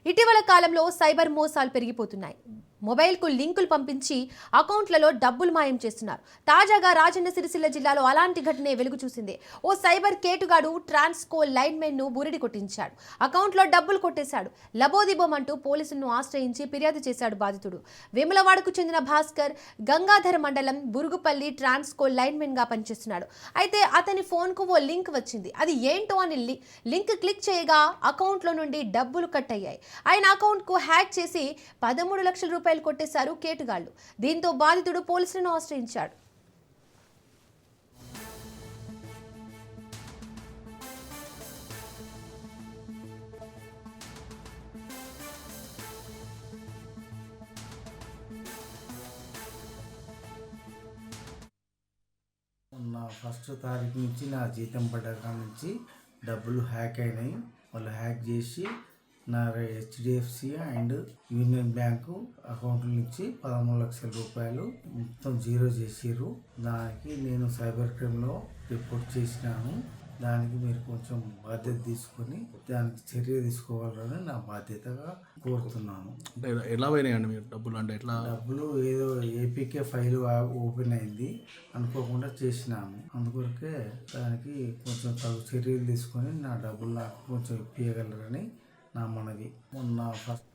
ఇటీవల కాలంలో సైబర్ మోసాలు పెరిగిపోతున్నాయి. మొబైల్కు లింకులు పంపించి అకౌంట్లలో డబ్బులు మాయం చేస్తున్నారు. తాజాగా రాజన్న సిరిసిల్ల జిల్లాలో అలాంటి ఘటనే వెలుగు చూసింది. ఓ సైబర్ కేటుగాడు ట్రాన్స్కో లైన్మెన్ను బురిడి కొట్టించాడు. అకౌంట్లో డబ్బులు కొట్టేశాడు. లబోదిబోమంటూ పోలీసులను ఆశ్రయించి ఫిర్యాదు చేశాడు బాధితుడు. వేములవాడకు చెందిన భాస్కర్ గంగాధర మండలం బురుగుపల్లి ట్రాన్స్కో లైన్మెన్గా పనిచేస్తున్నాడు. అయితే అతని ఫోన్కు ఓ లింక్ వచ్చింది. అది ఏంటో అని లింక్ క్లిక్ చేయగా అకౌంట్లో నుండి డబ్బులు కట్ అయ్యాయి. ఆయన అకౌంట్కు హ్యాక్ చేసి 13 లక్షల రూపాయలు కొట్టేశారు కేటుగాళ్లు. దీంతో బాధితుడు పోలీసులను ఆశ్రయించాడు. నా ఫస్ట్ తారీఖు నుంచి నా జీతం పడ్డాక నుంచి డబ్బులు హ్యాక్ అయినాయి. వాళ్ళు హ్యాక్ చేసి నా HDFC and union bank account నుంచి 13 లక్షల రూపాయలు మొత్తం జీరో చేసిర్రు. దానికి నేను సైబర్ క్రైమ్లో రిపోర్ట్ చేసినాను. దానికి మీరు కొంచెం బాధ్యత తీసుకొని దానికి చర్య తీసుకోవాలని నా బాధ్యతగా కోరుతున్నాను. ఎలా పోయినాయండి మీరు డబ్బులు? అంటే ఎట్లా? డబ్బులు ఏదో ఏపీకే ఫైల్ ఓపెన్ అయింది అనుకోకుండా చేసినాను. అందుకొరకే దానికి కొంచెం తగు చర్యలు తీసుకొని నా డబ్బులు నాకు కొంచెం ఇప్పించగలరని నా మనవి. మొన్న ఫస్ట్